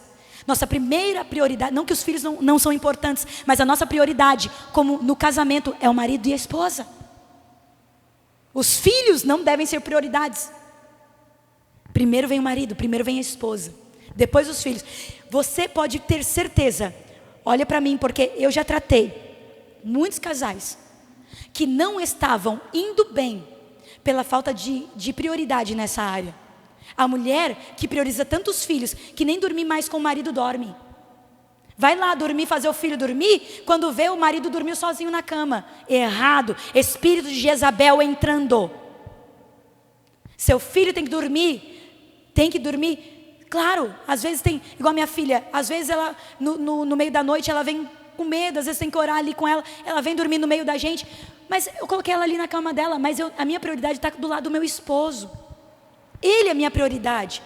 Nossa primeira prioridade, não que os filhos não são importantes, mas a nossa prioridade, como no casamento, é o marido e a esposa. Os filhos não devem ser prioridades. Primeiro vem o marido, primeiro vem a esposa, depois os filhos. Você pode ter certeza, olha para mim, porque eu já tratei muitos casais que não estavam indo bem pela falta de prioridade nessa área. A mulher que prioriza tantos filhos que nem dormir mais com o marido dorme. Vai lá dormir, fazer o filho dormir, quando vê o marido dormiu sozinho na cama. Errado. Espírito de Jezabel entrando. Seu filho tem que dormir. Claro, às vezes tem, igual a minha filha, às vezes ela no meio da noite ela vem com medo, às vezes tem que orar ali com ela, ela vem dormir no meio da gente, mas eu coloquei ela ali na cama dela, mas a minha prioridade está do lado do meu esposo. Ele é a minha prioridade.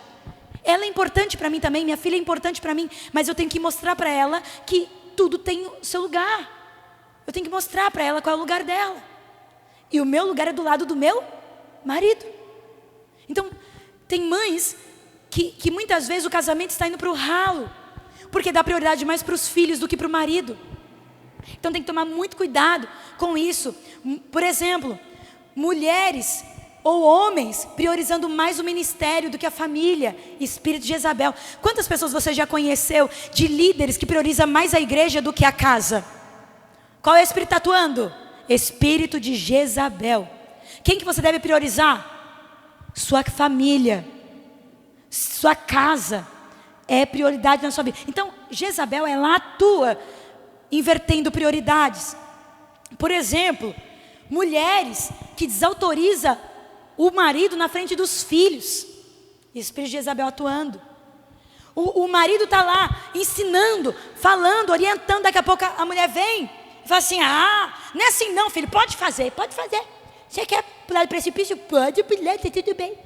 Ela é importante para mim também, minha filha é importante para mim, mas eu tenho que mostrar para ela que tudo tem o seu lugar. Eu tenho que mostrar para ela qual é o lugar dela. E o meu lugar é do lado do meu marido. Então, tem mães que muitas vezes o casamento está indo para o ralo, porque dá prioridade mais para os filhos do que para o marido. Então tem que tomar muito cuidado com isso. Por exemplo, mulheres ou homens priorizando mais o ministério do que a família. Espírito de Jezabel. Quantas pessoas você já conheceu de líderes que priorizam mais a igreja do que a casa? Qual é o espírito atuando? Espírito de Jezabel. Quem que você deve priorizar? Sua família, sua casa é prioridade na sua vida. Então Jezabel, ela atua invertendo prioridades. Por exemplo, mulheres que desautorizam o marido na frente dos filhos. Espírito de Jezabel atuando. O marido está lá ensinando, falando, orientando. Daqui a pouco a mulher vem e fala assim: não é assim não, filho, pode fazer. Você quer pular do precipício? Pode pular, tá tudo bem.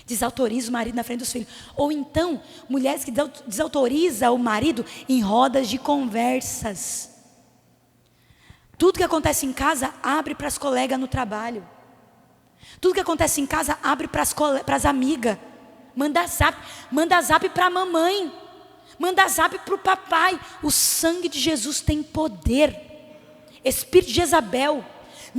Desautoriza o marido na frente dos filhos. Ou então, mulheres que desautorizam o marido em rodas de conversas. Tudo que acontece em casa, abre para as colegas no trabalho. Tudo que acontece em casa, abre para as amigas. Manda zap para a mamãe. Manda zap para o papai. O sangue de Jesus tem poder. Espírito de Jezabel.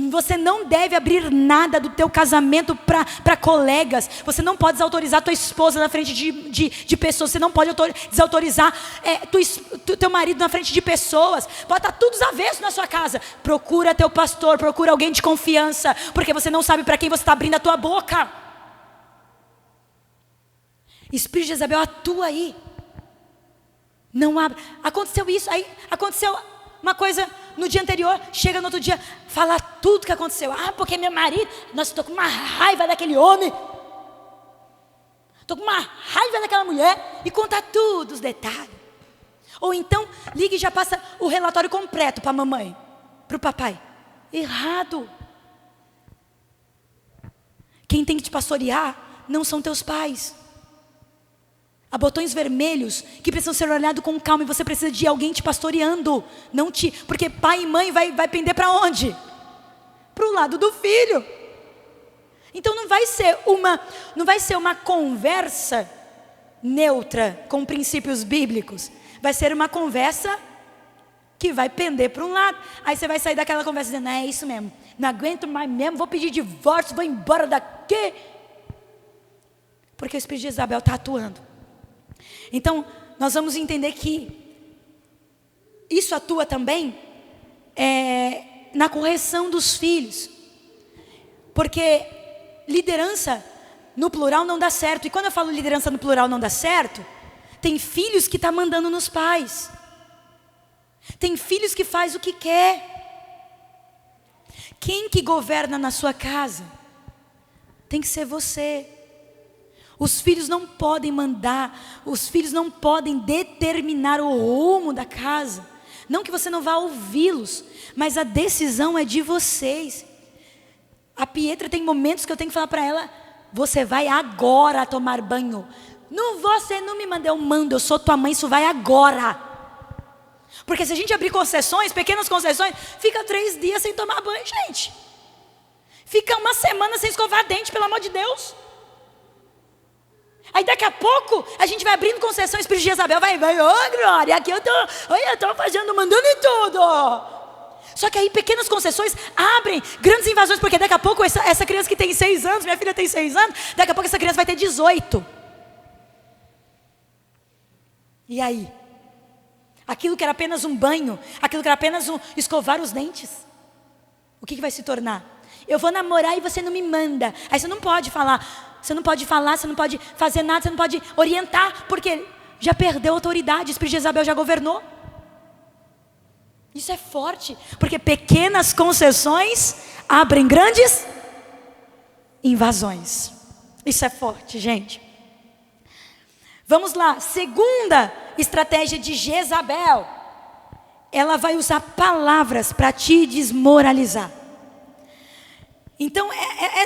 Você não deve abrir nada do teu casamento para colegas. Você não pode desautorizar tua esposa na frente de pessoas. Você não pode desautorizar teu marido na frente de pessoas. Pode estar tudo avesso na sua casa. Procura teu pastor, procura alguém de confiança, porque você não sabe para quem você está abrindo a tua boca. Espírito de Jezabel atua aí. Não abre. Aconteceu isso, aí aconteceu uma coisa no dia anterior, chega no outro dia, fala tudo que aconteceu. Porque meu marido, nossa, estou com uma raiva daquele homem. Estou com uma raiva daquela mulher. E conta tudo, os detalhes. Ou então, liga e já passa o relatório completo para a mamãe, para o papai. Errado. Quem tem que te pastorear não são teus pais. Há botões vermelhos que precisam ser olhados com calma, e você precisa de alguém te pastoreando. Porque pai e mãe vai pender para onde? Para o lado do filho. Então não vai ser uma conversa neutra com princípios bíblicos. Vai ser uma conversa que vai pender para um lado. Aí você vai sair daquela conversa dizendo, é isso mesmo, não aguento mais mesmo, vou pedir divórcio, vou embora daqui. Porque o espírito de Jezabel está atuando. Então, nós vamos entender que isso atua também na correção dos filhos. Porque liderança no plural não dá certo. E quando eu falo liderança no plural não dá certo, tem filhos que estão mandando nos pais. Tem filhos que faz o que quer. Quem que governa na sua casa? Tem que ser você. Os filhos não podem mandar, os filhos não podem determinar o rumo da casa. Não que você não vá ouvi-los, mas a decisão é de vocês. A Pietra tem momentos que eu tenho que falar para ela, você vai agora tomar banho. Não, você não me manda, eu mando, eu sou tua mãe, isso vai agora. Porque se a gente abrir concessões, pequenas concessões, fica 3 dias sem tomar banho, gente. Fica 1 semana sem escovar dente, pelo amor de Deus. Aí daqui a pouco, a gente vai abrindo concessão, o espírito de Jezabel vai, glória, aqui eu estou fazendo, mandando em tudo. Só que aí pequenas concessões abrem grandes invasões, porque daqui a pouco essa criança que tem 6 anos, minha filha tem 6 anos, daqui a pouco essa criança vai ter 18. E aí? Aquilo que era apenas um banho, aquilo que era apenas escovar os dentes, o que vai se tornar? Eu vou namorar e você não me manda. Aí você não pode falar, você não pode fazer nada, você não pode orientar, porque já perdeu a autoridade, o espírito de Jezabel já governou. Isso é forte, porque pequenas concessões abrem grandes invasões. Isso é forte, gente. Vamos lá, segunda estratégia de Jezabel. Ela vai usar palavras para te desmoralizar. Então,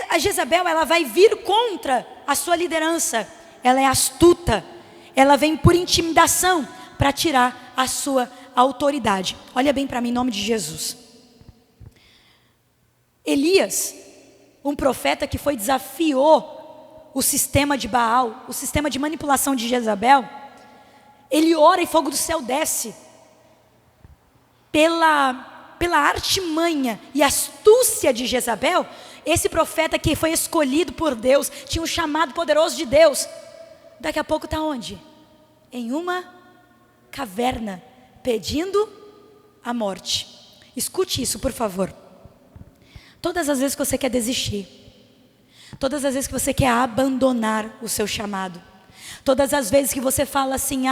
a Jezabel, ela vai vir contra a sua liderança. Ela é astuta. Ela vem por intimidação para tirar a sua autoridade. Olha bem para mim, em nome de Jesus. Elias, um profeta que desafiou o sistema de Baal, o sistema de manipulação de Jezabel, ele ora e fogo do céu desce. Pela artimanha e astúcia de Jezabel, esse profeta que foi escolhido por Deus, tinha um chamado poderoso de Deus, daqui a pouco está onde? Em uma caverna, pedindo a morte. Escute isso, por favor. Todas as vezes que você quer desistir, todas as vezes que você quer abandonar o seu chamado, todas as vezes que você fala assim,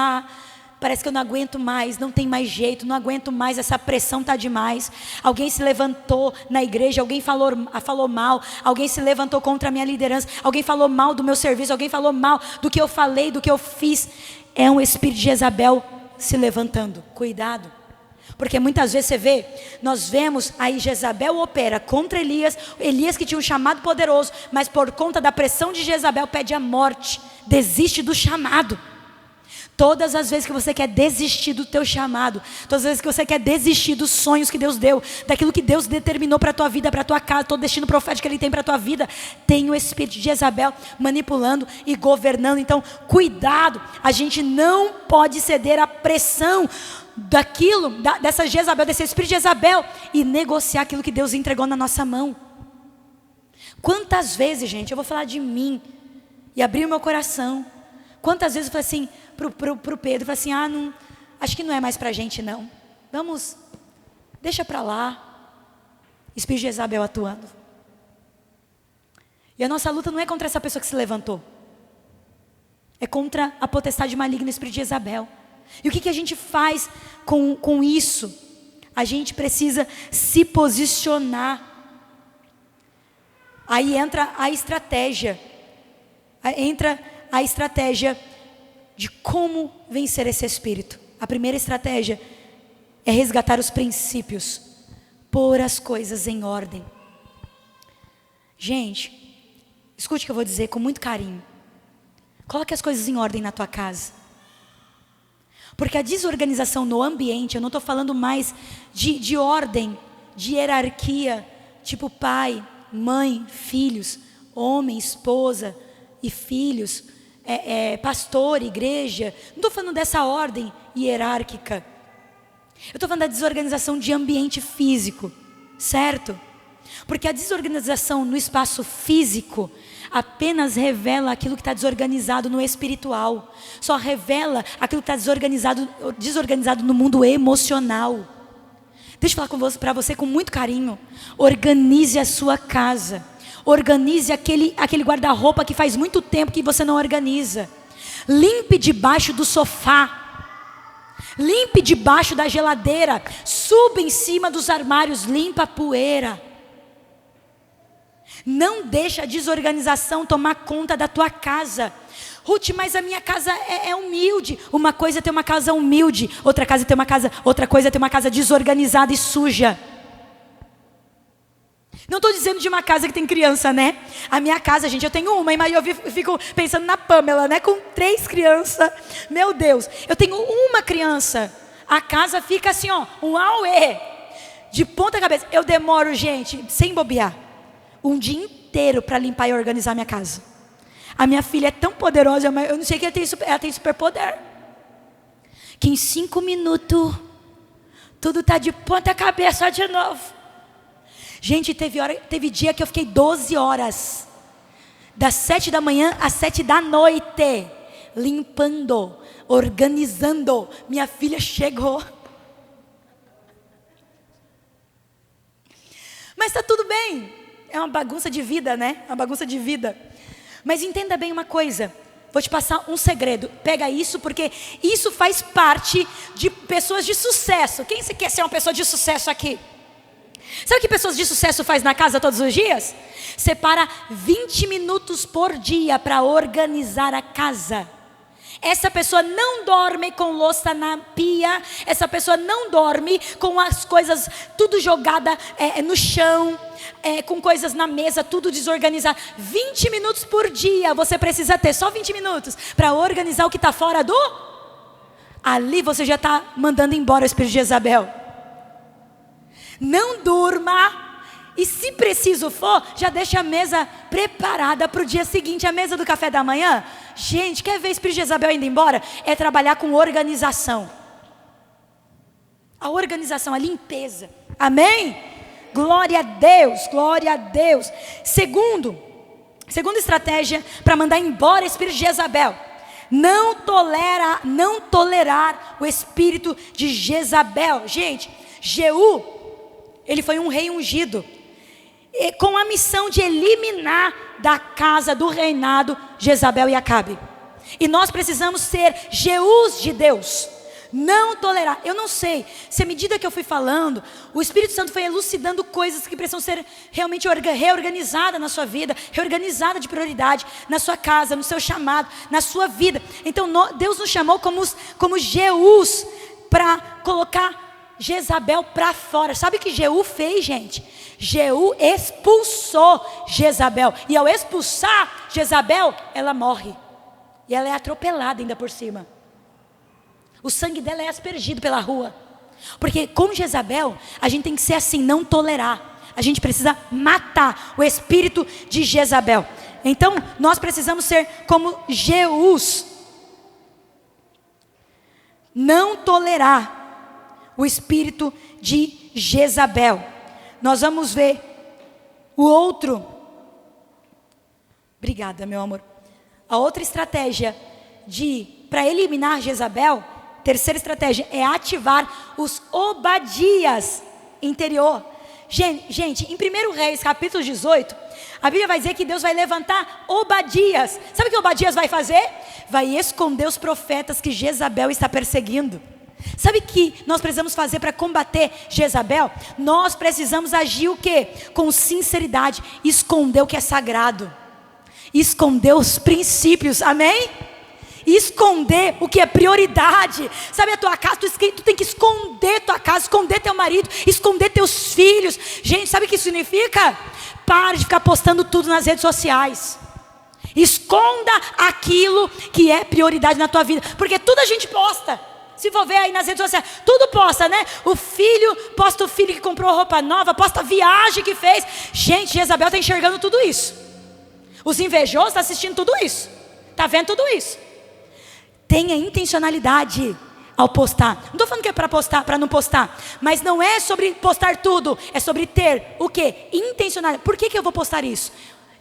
parece que eu não aguento mais, não tem mais jeito, não aguento mais, essa pressão está demais. Alguém se levantou na igreja, alguém falou mal, alguém se levantou contra a minha liderança, alguém falou mal do meu serviço, alguém falou mal do que eu falei, do que eu fiz. É um espírito de Jezabel se levantando. Cuidado, porque muitas vezes você vê, nós vemos aí Jezabel opera contra Elias que tinha um chamado poderoso, mas por conta da pressão de Jezabel pede a morte, desiste do chamado. Todas as vezes que você quer desistir do teu chamado, todas as vezes que você quer desistir dos sonhos que Deus deu, daquilo que Deus determinou para a tua vida, para a tua casa, todo destino profético que Ele tem para a tua vida, tem o espírito de Jezabel manipulando e governando. Então, cuidado, a gente não pode ceder à pressão dessa Jezabel, desse espírito de Jezabel, e negociar aquilo que Deus entregou na nossa mão. Quantas vezes, gente, eu vou falar de mim e abrir o meu coração. Quantas vezes eu falei assim pro Pedro, falei assim, não, acho que não é mais pra gente não. Vamos, deixa pra lá. Espírito de Jezabel atuando. E a nossa luta não é contra essa pessoa que se levantou. É contra a potestade maligna, o espírito de Jezabel. E o que a gente faz com isso? A gente precisa se posicionar. Aí entra a estratégia. Entra a estratégia de como vencer esse espírito. A primeira estratégia é resgatar os princípios. Pôr as coisas em ordem. Gente, escute o que eu vou dizer com muito carinho. Coloque as coisas em ordem na tua casa. Porque a desorganização no ambiente, eu não estou falando mais de ordem, de hierarquia, tipo pai, mãe, filhos, homem, esposa e filhos, pastor, igreja. Não estou falando dessa ordem hierárquica. Eu estou falando da desorganização de ambiente físico, certo? Porque a desorganização no espaço físico apenas revela aquilo que está desorganizado no espiritual. Só revela aquilo que está desorganizado no mundo emocional. Deixa eu falar para você com muito carinho. Organize a sua casa. Organize aquele guarda-roupa que faz muito tempo que você não organiza. Limpe debaixo do sofá. Limpe debaixo da geladeira. Suba em cima dos armários. Limpa a poeira. Não deixa a desorganização tomar conta da tua casa. Ruth, mas a minha casa é humilde. Uma coisa é ter uma casa humilde, outra coisa é ter uma casa desorganizada e suja. Não estou dizendo de uma casa que tem criança, né? A minha casa, gente, eu tenho uma, mas eu fico pensando na Pamela, né? Com 3 crianças. Meu Deus, eu tenho uma criança. A casa fica assim, ó, um auê. De ponta cabeça. Eu demoro, gente, sem bobear, um dia inteiro para limpar e organizar minha casa. A minha filha é tão poderosa, eu não sei que ela tem superpoder. Que em 5 minutos, tudo está de ponta cabeça de novo. Gente, teve dia que eu fiquei 12 horas. Das 7 da manhã às 7 da noite. Limpando, organizando. Minha filha chegou. Mas está tudo bem. É uma bagunça de vida, né? Uma bagunça de vida. Mas entenda bem uma coisa. Vou te passar um segredo. Pega isso, porque isso faz parte de pessoas de sucesso. Quem quer ser uma pessoa de sucesso aqui? Sabe o que pessoas de sucesso faz na casa todos os dias? Separa 20 minutos por dia para organizar a casa. Essa pessoa não dorme com louça na pia. Essa pessoa não dorme com as coisas tudo jogada no chão, com coisas na mesa, tudo desorganizado. 20 minutos por dia você precisa ter, só 20 minutos, para organizar o que está fora do... Ali você já está mandando embora o espírito de Jezabel. Não durma. E se preciso for, já deixa a mesa preparada para o dia seguinte, a mesa do café da manhã. Gente, quer ver o espírito de Jezabel indo embora? É trabalhar com organização. A organização, a limpeza. Amém? Glória a Deus, glória a Deus. Segunda estratégia para mandar embora o espírito de Jezabel. Não tolerar o espírito de Jezabel. Gente, Jeú, ele foi um rei ungido, com a missão de eliminar da casa do reinado Jezabel e Acabe. E nós precisamos ser Jeús de Deus. Não tolerar. Eu não sei, se à medida que eu fui falando, o Espírito Santo foi elucidando coisas que precisam ser realmente reorganizadas na sua vida, reorganizada de prioridade, na sua casa, no seu chamado, na sua vida. Então Deus nos chamou como Jeús, para colocar Jezabel para fora. Sabe o que Jeú fez, gente? Jeú expulsou Jezabel. E ao expulsar Jezabel, ela morre. E ela é atropelada ainda por cima. O sangue dela é aspergido pela rua. Porque com Jezabel, a gente tem que ser assim, não tolerar. A gente precisa matar o espírito de Jezabel. Então, nós precisamos ser como Jeús. Não tolerar o espírito de Jezabel. Nós vamos ver o outro. Obrigada, meu amor. A outra estratégia para eliminar Jezabel, terceira estratégia, é ativar os Obadias interior. Gente, em 1 Reis, capítulo 18, a Bíblia vai dizer que Deus vai levantar Obadias. Sabe o que Obadias vai fazer? Vai esconder os profetas que Jezabel está perseguindo. Sabe o que nós precisamos fazer para combater Jezabel? Nós precisamos agir o quê? Com sinceridade, esconder o que é sagrado, esconder os princípios, amém? Esconder o que é prioridade. Sabe a tua casa, tu tem que esconder tua casa, esconder teu marido, esconder teus filhos. Gente, sabe o que isso significa? Pare de ficar postando tudo nas redes sociais. Esconda aquilo que é prioridade na tua vida, porque tudo a gente posta. Se for ver aí nas redes sociais, tudo posta, né? O filho, posta o filho que comprou roupa nova, posta a viagem que fez. Gente, Jezabel está enxergando tudo isso. Os invejosos estão assistindo tudo isso. Está vendo tudo isso. Tenha intencionalidade ao postar. Não estou falando que é para postar, para não postar. Mas não é sobre postar tudo. É sobre ter o quê? Intencionalidade. Por que eu vou postar isso?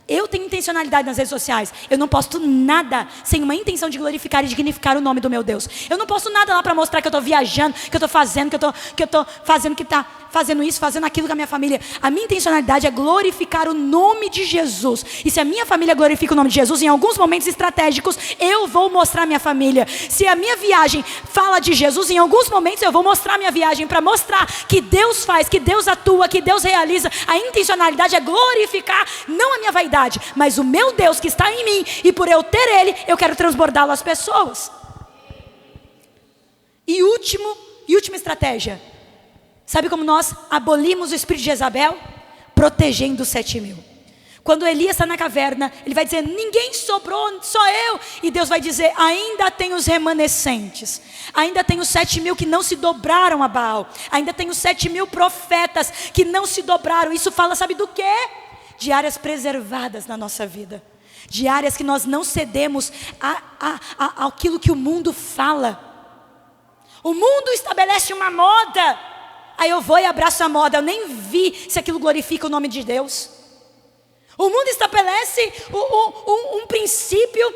Eu tenho intencionalidade nas redes sociais. Eu não posto nada sem uma intenção de glorificar e dignificar o nome do meu Deus. Eu não posto nada lá para mostrar que eu estou viajando, que eu estou fazendo, que eu estou fazendo, que está fazendo isso, fazendo aquilo com a minha família. A minha intencionalidade é glorificar o nome de Jesus. E se a minha família glorifica o nome de Jesus, em alguns momentos estratégicos, eu vou mostrar a minha família. Se a minha viagem fala de Jesus, em alguns momentos eu vou mostrar a minha viagem, para mostrar que Deus faz, que Deus atua, que Deus realiza. A intencionalidade é glorificar, não a minha vaidade, mas o meu Deus que está em mim, e por eu ter Ele, eu quero transbordá-lo às pessoas. E última estratégia. Sabe como nós abolimos o espírito de Jezabel? Protegendo os 7.000. Quando Elias está na caverna, ele vai dizer, ninguém sobrou, só eu. E Deus vai dizer, ainda tem os remanescentes. Ainda tem os 7.000 que não se dobraram a Baal. Ainda tem os 7.000 profetas que não se dobraram. Isso fala, sabe do quê? De áreas preservadas na nossa vida. De áreas que nós não cedemos àquilo que o mundo fala. O mundo estabelece uma moda. Aí eu vou e abraço a moda. Eu nem vi se aquilo glorifica o nome de Deus. O mundo estabelece um princípio,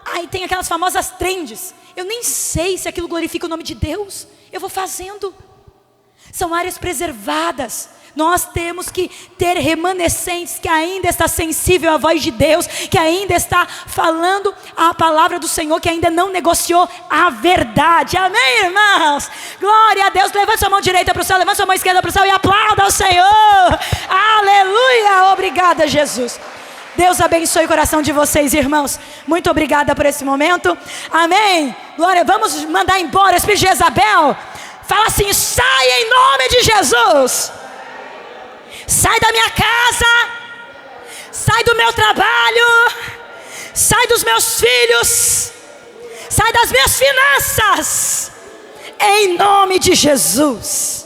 aí tem aquelas famosas trends. Eu nem sei se aquilo glorifica o nome de Deus. Eu vou fazendo. São áreas preservadas. Nós temos que ter remanescentes que ainda está sensível à voz de Deus, que ainda está falando a palavra do Senhor, que ainda não negociou a verdade. Amém, irmãos? Glória a Deus. Levante sua mão direita para o céu, levante sua mão esquerda para o céu e aplauda ao Senhor. Aleluia. Obrigada, Jesus. Deus abençoe o coração de vocês, irmãos. Muito obrigada por esse momento. Amém. Glória. Vamos mandar embora o espírito de Jezabel. Fala assim, sai em nome de Jesus. Sai da minha casa, sai do meu trabalho, sai dos meus filhos, sai das minhas finanças, em nome de Jesus.